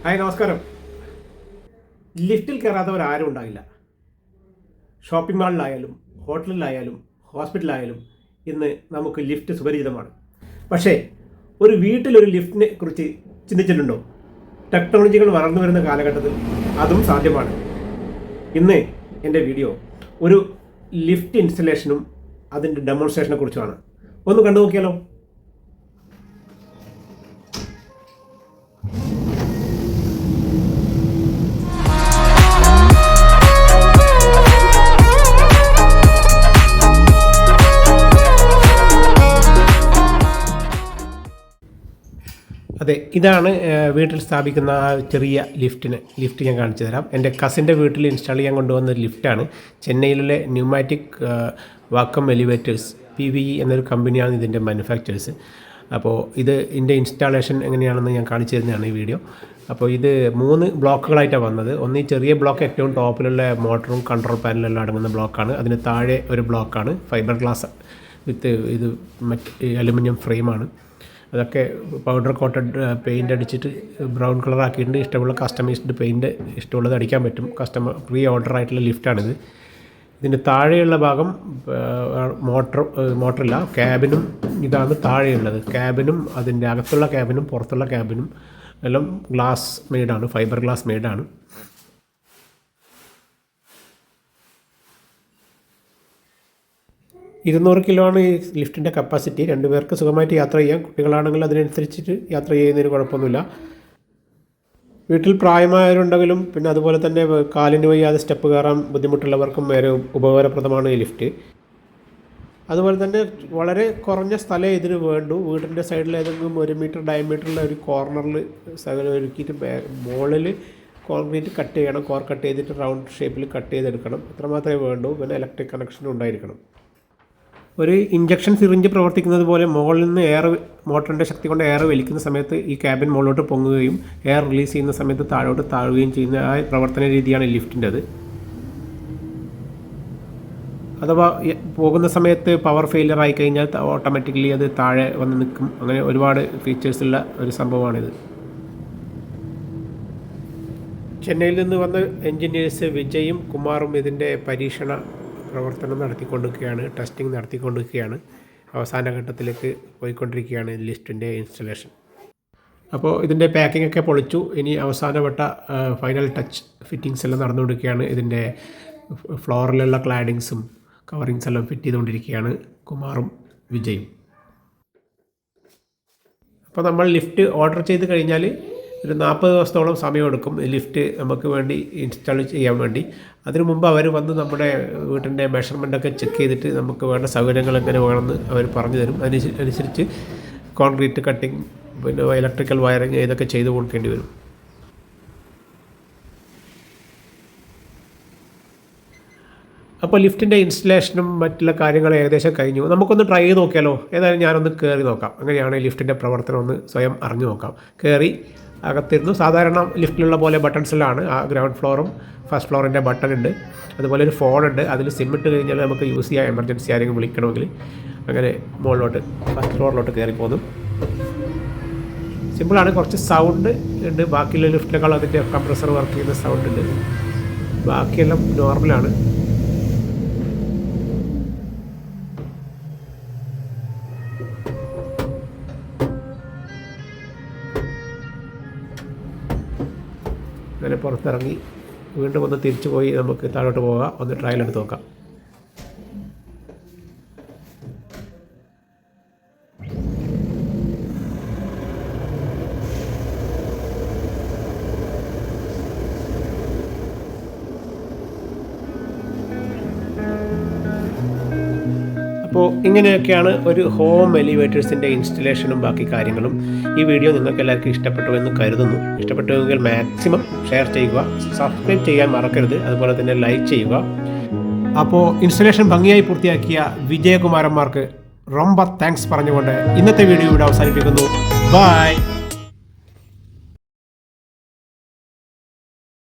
Hi നമസ്കാരം. ലിഫ്റ്റിൽ കയറാത്തവരാരും ഉണ്ടാകില്ല. ഷോപ്പിംഗ് മാളിലായാലും ഹോട്ടലിലായാലും ഹോസ്പിറ്റലിലായാലും ഇന്ന് നമുക്ക് ലിഫ്റ്റ് സുപരിചിതമാണ്. പക്ഷേ ഒരു വീട്ടിലൊരു ലിഫ്റ്റിനെ കുറിച്ച് ചിന്തിച്ചിട്ടുണ്ടോ? ടെക്നോളജികൾ വളർന്നു വരുന്ന കാലഘട്ടത്തിൽ അതും സാധ്യമാണ്. ഇന്ന് എൻ്റെ വീഡിയോ ഒരു ലിഫ്റ്റ് ഇൻസ്റ്റലേഷനും അതിൻ്റെ ഡെമോൺസ്ട്രേഷനെ കുറിച്ചുമാണ്. ഒന്ന് കണ്ടു നോക്കിയാലോ? അതെ, ഇതാണ് വീട്ടിൽ സ്ഥാപിക്കുന്ന ആ ചെറിയ ലിഫ്റ്റ് ഞാൻ കാണിച്ചു തരാം. എൻ്റെ കസിൻ്റെ വീട്ടിൽ ഇൻസ്റ്റാൾ ചെയ്യാൻ കൊണ്ടുവന്ന ഒരു ലിഫ്റ്റാണ്. ചെന്നൈയിലെ ന്യൂമാറ്റിക് വാക്വം എലിവേറ്റേഴ്സ് PVE എന്നൊരു കമ്പനിയാണ് ഇതിൻ്റെ മാനുഫാക്ചേഴ്സ്. അപ്പോൾ ഇതിൻ്റെ ഇൻസ്റ്റാളേഷൻ എങ്ങനെയാണെന്ന് ഞാൻ കാണിച്ചു തരുന്നതാണ് ഈ വീഡിയോ. അപ്പോൾ ഇത് 3 ബ്ലോക്കുകളായിട്ടാണ് വന്നത്. ഒന്ന് ഈ ചെറിയ ബ്ലോക്ക് ഏറ്റവും ടോപ്പിലുള്ള മോട്ടറും കൺട്രോൾ പാനലെല്ലാം അടങ്ങുന്ന ബ്ലോക്കാണ്. അതിന് താഴെ ഒരു ബ്ലോക്കാണ് ഫൈബർ ഗ്ലാസ് വിത്ത് ഇത് അലുമിനിയം ഫ്രെയിമാണ്. അതൊക്കെ പൗഡർ കോട്ടഡ് പെയിൻ്റ് അടിച്ചിട്ട് ബ്രൗൺ കളർ ആക്കിയിട്ടുണ്ട്. ഇഷ്ടമുള്ള കസ്റ്റമൈസ്ഡ് പെയിൻറ്റ് ഇഷ്ടമുള്ളത് അടിക്കാൻ പറ്റും. പ്രീ ഓർഡർ ആയിട്ടുള്ള ലിഫ്റ്റാണിത്. ഇതിൻ്റെ താഴെയുള്ള ഭാഗം മോട്ടറില്ല, ക്യാബിനും ഇതാണ് താഴെയുള്ളത്. ക്യാബിനും അതിൻ്റെ അകത്തുള്ള ക്യാബിനും പുറത്തുള്ള ക്യാബിനും എല്ലാം ഗ്ലാസ് മെയ്ഡാണ്, ഫൈബർ ഗ്ലാസ് മെയ്ഡാണ്. $200 ആണ് ഈ ലിഫ്റ്റിൻ്റെ കപ്പാസിറ്റി. 2 പേർക്ക് സുഖമായിട്ട് യാത്ര ചെയ്യാം. കുട്ടികളാണെങ്കിൽ അതിനനുസരിച്ചിട്ട് യാത്ര ചെയ്യുന്നതിന് കുഴപ്പമൊന്നുമില്ല. വീട്ടിൽ പ്രായമായവരുണ്ടെങ്കിലും പിന്നെ അതുപോലെ തന്നെ കാലിന് വയ്യാതെ സ്റ്റെപ്പ് കയറാൻ ബുദ്ധിമുട്ടുള്ളവർക്കും വേറെ ഉപകാരപ്രദമാണ് ഈ ലിഫ്റ്റ്. അതുപോലെ തന്നെ വളരെ കുറഞ്ഞ സ്ഥലം ഇതിന് വേണ്ടു. വീടിൻ്റെ സൈഡിൽ ഏതെങ്കിലും 1 മീറ്റർ ഡയമീറ്ററുള്ള ഒരു കോർണറിൽ സകലം ഒരുക്കിയിട്ട് മുകളിൽ കോൺക്രീറ്റ് കട്ട് ചെയ്യണം. കോർ കട്ട് ചെയ്തിട്ട് റൗണ്ട് ഷേപ്പിൽ കട്ട് ചെയ്തെടുക്കണം. അത്രമാത്രമേ വേണ്ടൂ. പിന്നെ ഇലക്ട്രിക് കണക്ഷനും ഉണ്ടായിരിക്കണം. ഒരു ഇഞ്ചക്ഷൻ സിറിഞ്ച് പ്രവർത്തിക്കുന്നത് പോലെ മുകളിൽ നിന്ന് മോട്ടറിൻ്റെ ശക്തി കൊണ്ട് എയർ വലിക്കുന്ന സമയത്ത് ഈ ക്യാബിൻ മുകളിലോട്ട് പൊങ്ങുകയും എയർ റിലീസ് ചെയ്യുന്ന സമയത്ത് താഴോട്ട് താഴുകയും ചെയ്യുന്ന ആ പ്രവർത്തന രീതിയാണ് ലിഫ്റ്റിൻ്റെത്. അഥവാ പോകുന്ന സമയത്ത് പവർ ഫെയിലിയർ ആയി കഴിഞ്ഞാൽ ഓട്ടോമാറ്റിക്കലി അത് താഴെ വന്ന് നിൽക്കും. അങ്ങനെ ഒരുപാട് ഫീച്ചേഴ്സുള്ള ഒരു സംഭവമാണിത്. ചെന്നൈയിൽ നിന്ന് വന്ന എൻജിനീയേഴ്സ് വിജയും കുമാറും ഇതിൻ്റെ പരീക്ഷണ പ്രവർത്തനം നടത്തിക്കൊണ്ടിരിക്കുകയാണ്, ടെസ്റ്റിംഗ് നടത്തിക്കൊണ്ടിരിക്കുകയാണ്. അവസാന ഘട്ടത്തിലേക്ക് പോയിക്കൊണ്ടിരിക്കുകയാണ് ലിഫ്റ്റിൻ്റെ ഇൻസ്റ്റലേഷൻ. അപ്പോൾ ഇതിൻ്റെ പാക്കിംഗ് ഒക്കെ പൊളിച്ചു. ഇനി അവസാനവട്ട ഫൈനൽ ടച്ച് ഫിറ്റിങ്സ് എല്ലാം നടന്നുകൊണ്ടിരിക്കുകയാണ്. ഇതിൻ്റെ ഫ്ലോറിലുള്ള ക്ലാഡിങ്സും കവറിങ്സ് എല്ലാം ഫിറ്റ് ചെയ്തുകൊണ്ടിരിക്കുകയാണ് കുമാറും വിജയും. അപ്പോൾ നമ്മൾ ലിഫ്റ്റ് ഓർഡർ ചെയ്ത് കഴിഞ്ഞാൽ ഒരു 40 ദിവസത്തോളം സമയമെടുക്കും ലിഫ്റ്റ് നമുക്ക് വേണ്ടി ഇൻസ്റ്റാൾ ചെയ്യാൻ വേണ്ടി. അതിനു മുമ്പ് അവർ വന്ന് നമ്മുടെ വീട്ടിൻ്റെ മെഷർമെൻറ്റൊക്കെ ചെക്ക് ചെയ്തിട്ട് നമുക്ക് വേണ്ട സൗകര്യങ്ങൾ എങ്ങനെ വേണമെന്ന് അവർ പറഞ്ഞു തരും. അനുസരിച്ച് കോൺക്രീറ്റ് കട്ടിങ് പിന്നെ ഇലക്ട്രിക്കൽ വയറിങ് ഇതൊക്കെ ചെയ്ത് കൊടുക്കേണ്ടി വരും. അപ്പോൾ ലിഫ്റ്റിൻ്റെ ഇൻസ്റ്റലേഷനും മറ്റുള്ള കാര്യങ്ങൾ ഏകദേശം കഴിഞ്ഞു. നമുക്കൊന്ന് ട്രൈ ചെയ്ത് നോക്കിയാലോ? ഏതായാലും ഞാനൊന്ന് കയറി നോക്കാം. അങ്ങനെയാണ് ലിഫ്റ്റിൻ്റെ പ്രവർത്തനം ഒന്ന് സ്വയം അറിഞ്ഞു നോക്കാം. കയറി അകത്തിരുന്നു. സാധാരണ ലിഫ്റ്റിലുള്ള പോലെ ബട്ടൺസിലാണ്. ആ ഗ്രൗണ്ട് ഫ്ലോറും ഫസ്റ്റ് ഫ്ലോറിൻ്റെ ബട്ടൺ ഉണ്ട്. അതുപോലെ ഒരു ഫോണുണ്ട്. അതിൽ സിം ഇട്ട് കഴിഞ്ഞാൽ നമുക്ക് യൂസ് ചെയ്യാം. എമർജൻസി ആരെങ്കിലും വിളിക്കണമെങ്കിൽ അങ്ങനെ മുകളിലോട്ട് ഫസ്റ്റ് ഫ്ലോറിലോട്ട് കയറി പോകുന്നു. സിമ്പിളാണ്. കുറച്ച് സൗണ്ട് ഉണ്ട്. ബാക്കിയുള്ള ലിഫ്റ്റിനേക്കാളും അതിൻ്റെ കംപ്രസർ വർക്ക് ചെയ്യുന്ന സൗണ്ട് ഉണ്ട്. ബാക്കിയെല്ലാം നോർമലാണ്. അങ്ങനെ പുറത്തിറങ്ങി വീണ്ടും ഒന്ന് തിരിച്ചു പോയി നമുക്ക് താഴോട്ട് പോകാം. ഒന്ന് ട്രയൽ എടുത്ത് നോക്കാം. അപ്പോൾ ഇങ്ങനെയൊക്കെയാണ് ഒരു ഹോം എലിവേറ്റേഴ്സിൻ്റെ ഇൻസ്റ്റലേഷനും ബാക്കി കാര്യങ്ങളും. ഈ വീഡിയോ നിങ്ങൾക്ക് എല്ലാവർക്കും ഇഷ്ടപ്പെട്ടു എന്ന് കരുതുന്നു. ഇഷ്ടപ്പെട്ടുവെങ്കിൽ മാക്സിമം ഷെയർ ചെയ്യുക, സബ്സ്ക്രൈബ് ചെയ്യാൻ മറക്കരുത്, അതുപോലെ തന്നെ ലൈക്ക് ചെയ്യുക. അപ്പോൾ ഇൻസ്റ്റലേഷൻ ഭംഗിയായി പൂർത്തിയാക്കിയ വിജയകുമാരന്മാർക്ക് ரொம்ப താങ്ക്സ് പറഞ്ഞുകൊണ്ട് ഇന്നത്തെ വീഡിയോ ഇവിടെ അവസാനിപ്പിക്കുന്നു. ബൈ.